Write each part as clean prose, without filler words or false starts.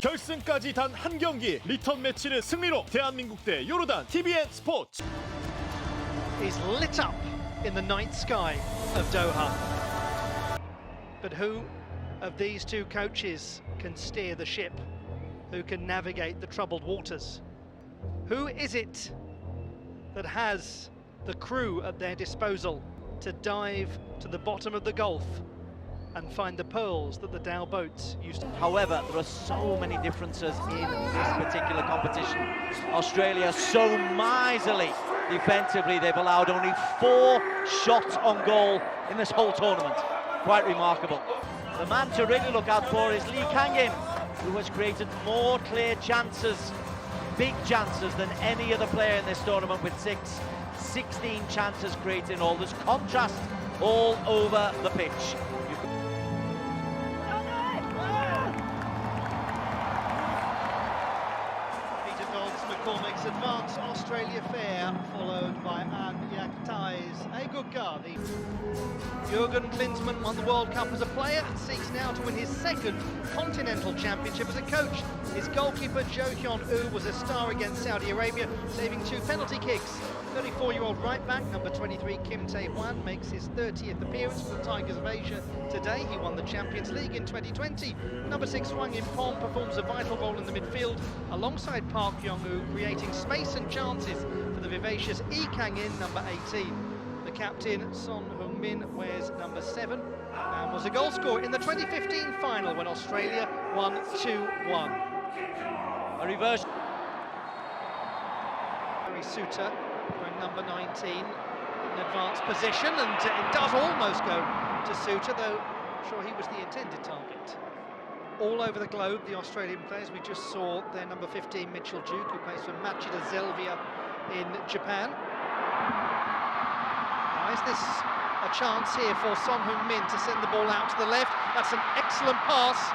결승까지 단 한 경기, 리턴 매치를 승리로 대한민국 대 요르단. TVN 스포츠. Is lit up in the night sky of Doha. But who of these two coaches can steer the ship? Who can navigate the troubled waters? Who is it that has the crew at their disposal to dive to the bottom of the Gulf and find the pearls that the Dow boats used to? However, there are so many differences in this particular competition. Australia so miserly defensively, they've allowed only 4 shots on goal in this whole tournament. Quite remarkable. The man to really look out for is Lee Kang-in, who has created more clear chances, big chances, than any other player in this tournament, with 16 chances created in all. There's contrast all over the pitch. McCormick's advance Australia fair, followed by An Yaktai's Egukar. Jurgen Klinsmann won the World Cup as a player and seeks now to win his second Continental Championship as a coach. His goalkeeper Jo Hyun-woo was a star against Saudi Arabia, saving 2 penalty kicks. 34-year-old right-back, number 23 Kim Tae-hwan, makes his 30th appearance for the Tigers of Asia today. He won the Champions League in 2020. Number 6 Hwang In-pom performs a vital role in the midfield, alongside Park Yong-woo, creating space and chances for the vivacious Lee Kang-in, number 18. The captain, Son Heung-min, wears number 7 and was a goal scorer in the 2015 final when Australia won 2-1. A reverse. Harry Suter, wearing number 19, in advanced position, and it does almost go to Suter, though I'm sure he was the intended target. All over the globe, the Australian players, we just saw their number 15, Mitchell Duke, who plays for Machida Zelvia in Japan. Now, is this a chance here for Son Heung-min to send the ball out to the left? That's an excellent pass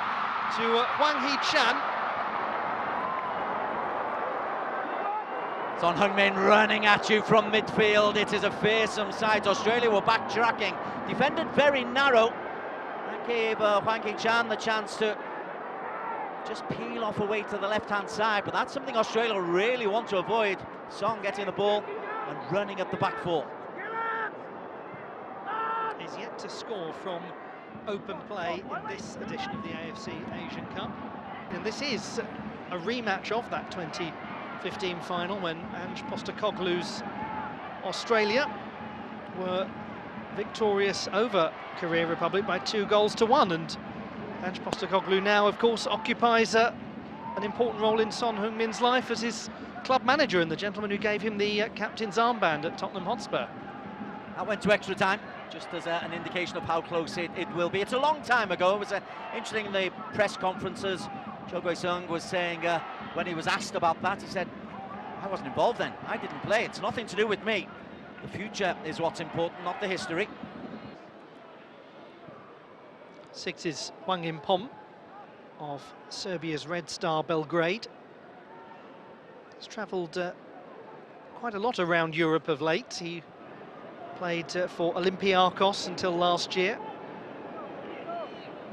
to Hwang Hee-chan. Son Heung-min running at you from midfield. It is a fearsome sight. Australia were backtracking, defended very narrow. That gave Hwang Hee-chan the chance to just peel off away to the left-hand side, but that's something Australia really want to avoid. Son getting the ball and running at the back 4. He's yet to score from open play in this edition of the AFC Asian Cup. And this is a rematch of that 2015 final when Ange Postecoglou's Australia were victorious over Korea Republic by 2-1, and Ange Postecoglou now, of course, occupies an important role in Son Heung-min's life as his club manager and the gentleman who gave him the captain's armband at Tottenham Hotspur. That went to extra time, just as an indication of how close it will be. It's a long time ago. It was interesting in the press conferences. Cho Goi-sung was saying, when he was asked about that, he said, I wasn't involved then. I didn't play. It's nothing to do with me. The future is what's important, not the history. 6 is Hwang In-pom of Serbia's Red Star Belgrade. He's travelled quite a lot around Europe of late. He played for Olympiacos until last year.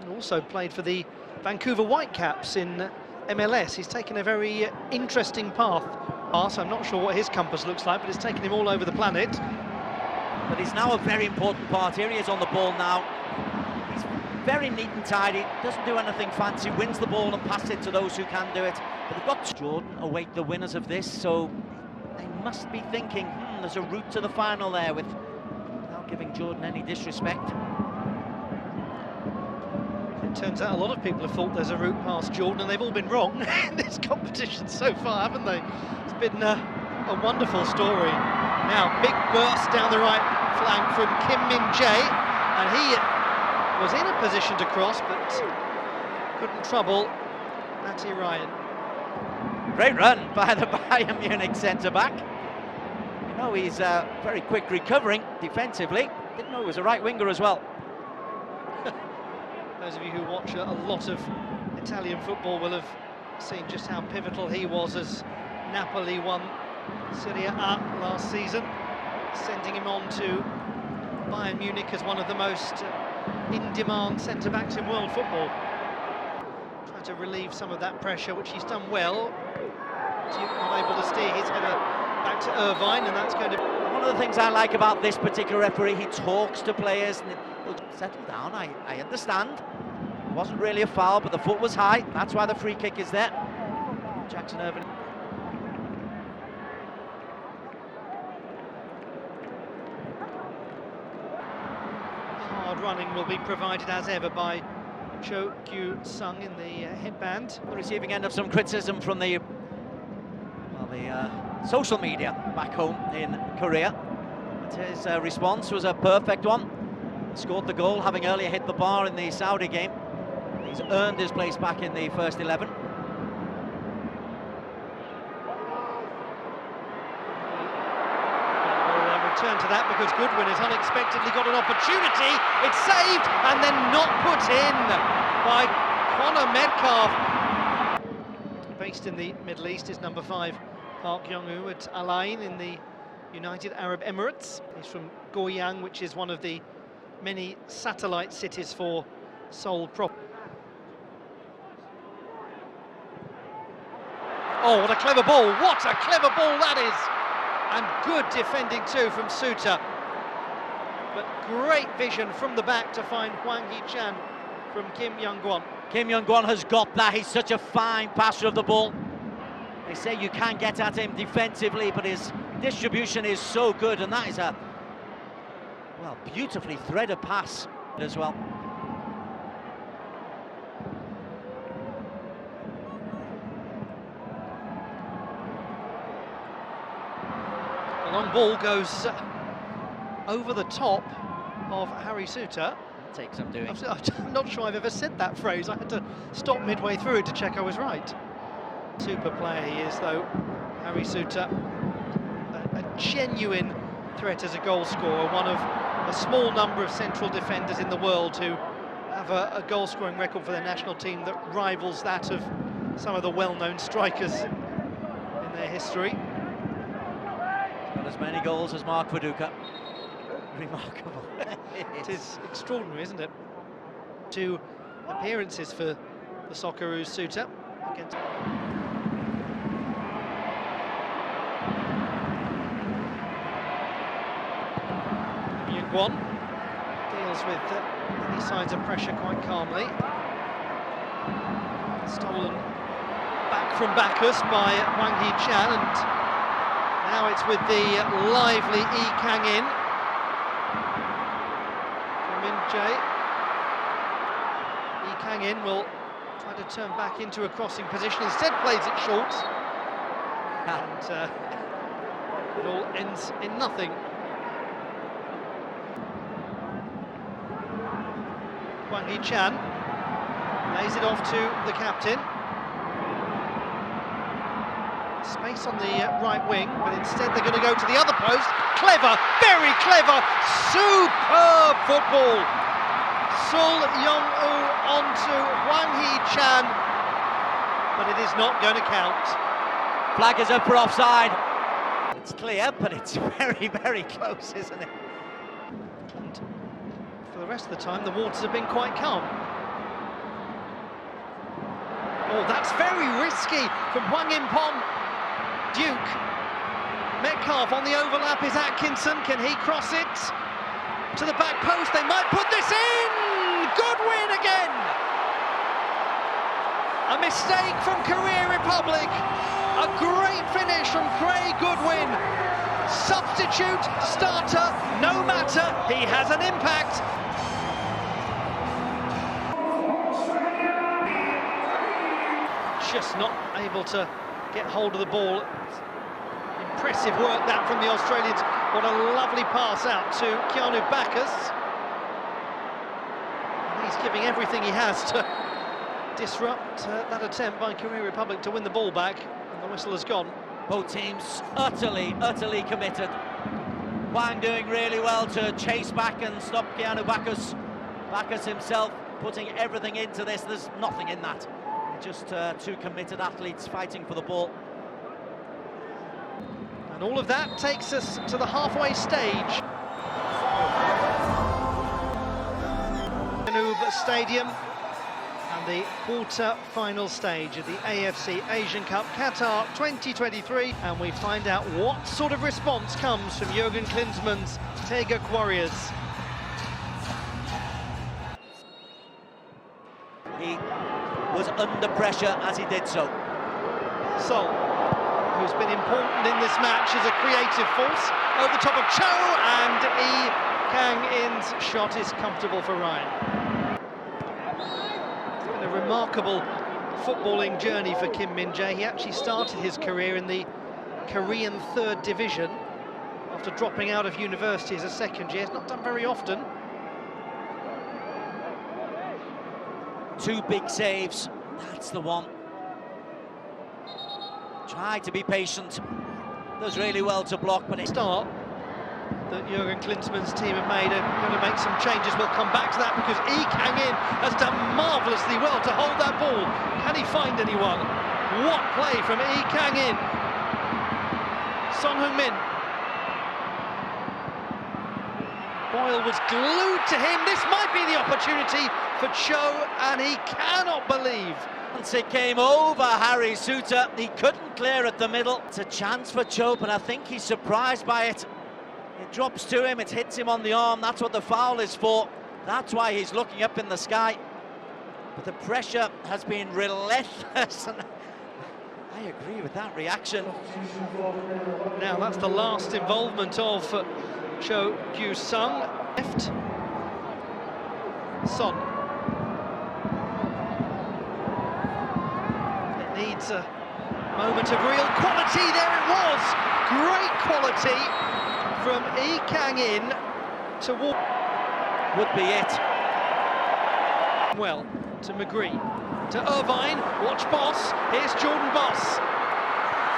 And also played for the Vancouver Whitecaps in MLS. He's taken a very interesting path. I'm not sure what his compass looks like, but it's taken him all over the planet. But he's now a very important part. Here he is on the ball now. He's very neat and tidy, doesn't do anything fancy, wins the ball and passes it to those who can do it. But they've got Jordan await the winners of this, so they must be thinking, there's a route to the final there, without giving Jordan any disrespect. It turns out a lot of people have thought there's a route past Jordan, and they've all been wrong in this competition so far, haven't they? It's been a wonderful story. Now, big burst down the right flank from Kim Min-jae, and he was in a position to cross, but couldn't trouble Matty Ryan. Great run by the Bayern Munich centre-back. You know, he's very quick recovering defensively. Didn't know he was a right winger as well. Those of you who watch a lot of Italian football will have seen just how pivotal he was as Napoli won Serie A last season, sending him on to Bayern Munich as one of the most in-demand centre-backs in world football. Tries to relieve some of that pressure, which he's done well. Not able to steer his header back to Irvine, and that's going to... One of the things I like about this particular referee, he talks to players and he'll settle down. I understand. It wasn't really a foul, but the foot was high. That's why the free kick is there. Jackson Irvine. Hard running will be provided as ever by Cho Kyu-sung in the headband. The receiving end of some criticism from the social media back home in Korea. But his response was a perfect one. He scored the goal, having earlier hit the bar in the Saudi game. He's earned his place back in the first 11. We'll return to that because Goodwin has unexpectedly got an opportunity. It's saved and then not put in by Connor Metcalf. Based in the Middle East is number 5, Park Young-woo at Al Ain in the United Arab Emirates. He's from Goyang, which is one of the many satellite cities for Seoul proper. Oh, what a clever ball! What a clever ball that is! And good defending too from Suter. But great vision from the back to find Hwang Hee-chan from Kim Young-gwon. Kim Young-gwon has got that. He's such a fine passer of the ball. They say you can't get at him defensively, but his distribution is so good, and that is a, well, beautifully threaded pass as well. The long ball goes over the top of Harry Suter. Takes some doing. I'm not sure I've ever said that phrase. I had to stop midway through it to check I was right. Super player he is, though, Harry Suter. A genuine threat as a goal scorer, one of a small number of central defenders in the world who have a goal-scoring record for their national team that rivals that of some of the well-known strikers in their history. Got as many goals as Mark Viduka. Remarkable. It is extraordinary, isn't it? 2 appearances for the Socceroos Suter against... Young-gwon deals with any signs of pressure quite calmly. Stolen back from Bacchus by Hwang Hee-chan, and now it's with the lively Lee Kang-in. Lee Kang-in will try to turn back into a crossing position, instead plays it short, and it all ends in nothing. Hwang Hee-chan lays it off to the captain. Space on the right wing, but instead they're going to go to the other post. Clever, very clever, superb football. Sul Young-woo onto Hwang Hee-chan, but it is not going to count. Flag is up for offside. It's clear, but it's very, very close, isn't it? And for the rest of the time, the waters have been quite calm. Oh, that's very risky from Hwang In-pon. Duke. Metcalf on the overlap is Atkinson. Can he cross it to the back post? They might put this in! Goodwin again! A mistake from Korea Republic. A great finish from Craig Goodwin. Substitute, starter, no matter, he has an impact. Just not able to get hold of the ball. Impressive work that from the Australians. What a lovely pass out to Keanu Bacchus. He's giving everything he has to disrupt that attempt by Korea Republic to win the ball back, and the whistle has gone. Both teams utterly, utterly committed. Hwang doing really well to chase back and stop Keanu Bacchus. Bacchus himself putting everything into this. There's nothing in that. Just 2 committed athletes fighting for the ball. And all of that takes us to the halfway stage. Danube Stadium, and the quarter-final stage of the AFC Asian Cup Qatar 2023, and we find out what sort of response comes from Jurgen Klinsmann's Taeguk Warriors. He was under pressure as he did so. Son, who's been important in this match as a creative force, over the top of Cho, and Kang-in's shot is comfortable for Ryan. It's been a remarkable footballing journey for Kim Min-jae. He actually started his career in the Korean 3rd Division after dropping out of university as a second year. It's not done very often. 2 big saves, that's the one. Tried to be patient, does really well to block, but it... Start that Jurgen Klinsmann's team have made are going to make some changes. We'll come back to that because Lee Kang-in has done marvellously well to hold that ball. Can he find anyone? What play from Lee Kang-in. Son Heung-min. Boyle was glued to him. This might be the opportunity for Cho, and he cannot believe. Once it came over Harry Suter, he couldn't clear at the middle. It's a chance for Cho, but I think he's surprised by it. It drops to him, it hits him on the arm. That's what the foul is for. That's why he's looking up in the sky. But the pressure has been relentless. I agree with that reaction. Now that's the last involvement of Cho Gyu-sung. Left. Son. It needs a moment of real quality. There it was. Great quality from Lee Kang-in to walk. Would be it. Well, to McGree, to Irvine, watch Boss, here's Jordan Boss.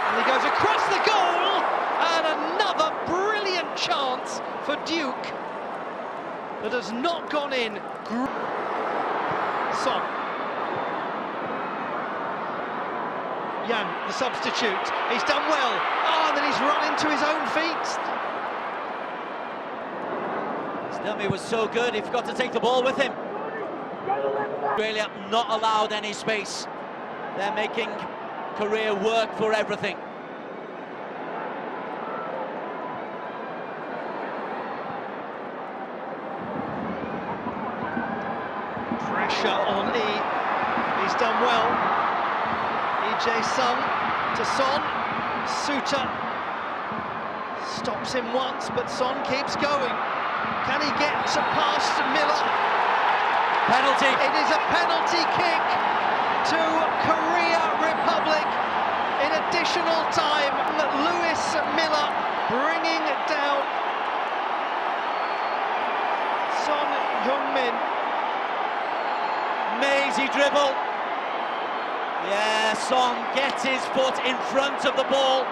And he goes across the goal, and another brilliant chance for Duke that has not gone in. Son. Yang, the substitute, he's done well. Oh, and then he's run into his own feet. Dummy was so good, he forgot to take the ball with him. Australia not allowed any space. They're making Korea work for everything. Pressure on Lee. He's done well. Lee Jae-sung to Son. Suter stops him once, but Son keeps going. Can he get past Miller? Penalty. It is a penalty kick to Korea Republic in additional time. Lewis Miller bringing it down. Son Heung-min. Mazy dribble. Yeah, Son gets his foot in front of the ball.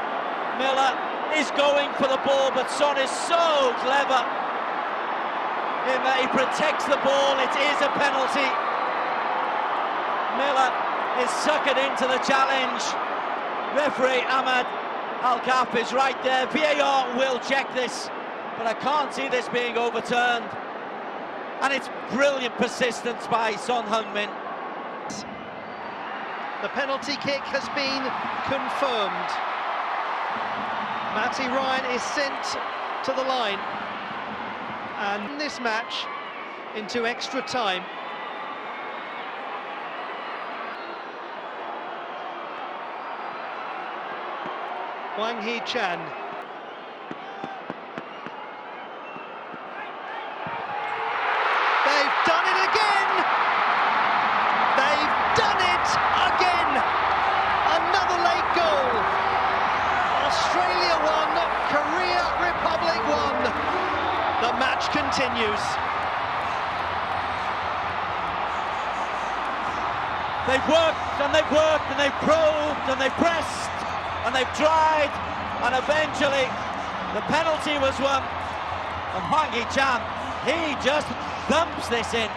Miller is going for the ball, but Son is so clever. He protects the ball, it is a penalty. Miller is suckered into the challenge. Referee Ahmad Al-Kaf is right there. VAR will check this, but I can't see this being overturned. And it's brilliant persistence by Son Heung-min. The penalty kick has been confirmed. Matty Ryan is sent to the line. And this match into extra time. Wang Hee-chan. They've done it again! They've done it again! Another late goal. Australia won, Korea Republic won. The match continues. They've worked and they've worked and they've probed and they've pressed and they've tried, and eventually the penalty was won. And Hwang Hee-chan, he just thumps this in.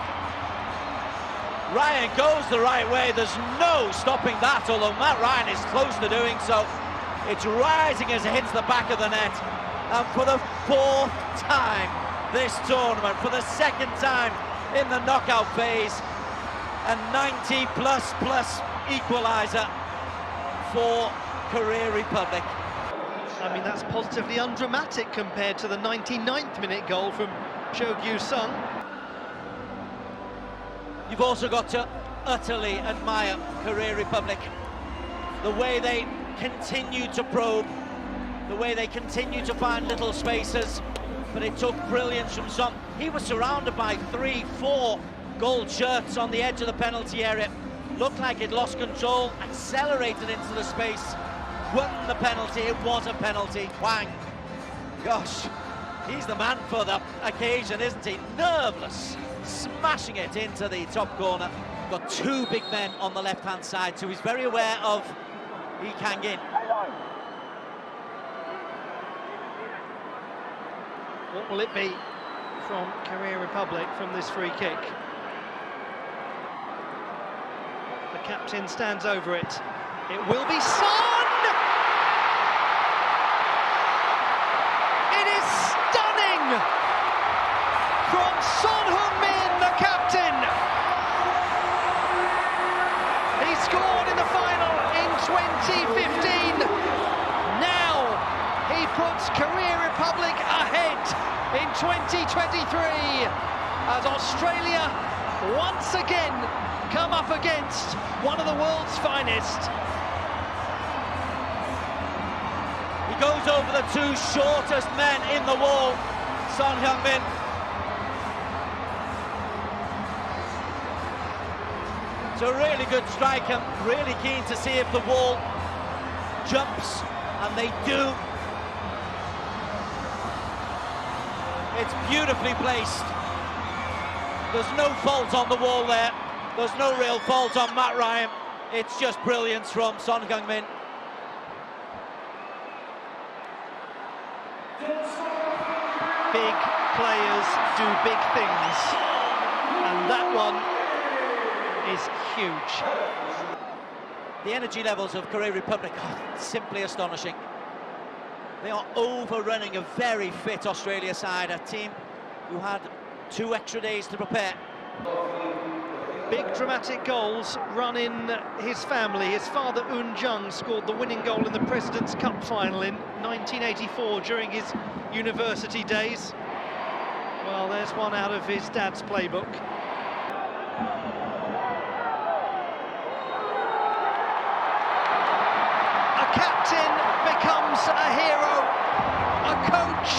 Ryan goes the right way, there's no stopping that, although Matt Ryan is close to doing so. It's rising as it hits the back of the net. And for the 4th time this tournament, for the 2nd time in the knockout phase, a 90 plus equaliser for Korea Republic. I mean, that's positively undramatic compared to the 99th minute goal from Cho Gyu-sung. You've also got to utterly admire Korea Republic. The way they continue to probe, the way they continue to find little spaces, but it took brilliance from Son. He was surrounded by 3-4 gold shirts on the edge of the penalty area. Looked like it lost control, accelerated into the space, won the penalty. It was a penalty. Wang, gosh, he's the man for the occasion, isn't he? Nerveless, smashing it into the top corner. Got two big men on the left-hand side, so he's very aware of Lee Kang-in. What will it be from Korea Republic from this free kick? The captain stands over it. It will be Son! It is stunning! From Son Heung-min, the captain! He scored in the final in 2015. Now he puts Korea Republic ahead in 2023 as Australia once again come up against one of the world's finest. He goes over the two shortest men in the wall, Son Heung-min. It's a really good strike. I'm really keen to see if the wall jumps, and they do. It's beautifully placed. There's no fault on the wall there. There's no real fault on Matt Ryan. It's just brilliance from Son Heung-min. Big players do big things, and that one is huge. The energy levels of Korea Republic are simply astonishing. They are overrunning a very fit Australia side, a team who had 2 extra days to prepare. Big dramatic goals run in his family. His father, Eun Jung, scored the winning goal in the President's Cup final in 1984 during his university days. Well, there's one out of his dad's playbook. A captain becomes a hero. A coach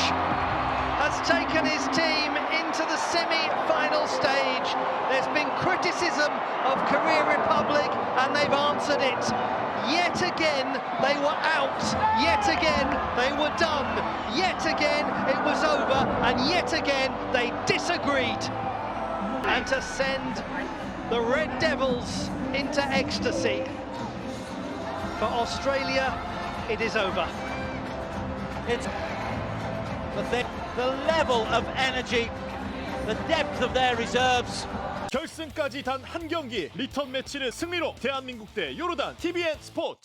has taken his team into the semi-final stage. There's been criticism of Korea Republic, and they've answered it. Yet again, they were out. Yet again, they were done. Yet again, it was over. And yet again, they disagreed. And to send the Red Devils into ecstasy. For Australia, it is over. It's the level of energy, the depth of their reserves. 결승까지 단 한 경기 리턴 매치를 승리로 대한민국 대 요르단 TVN 스포츠.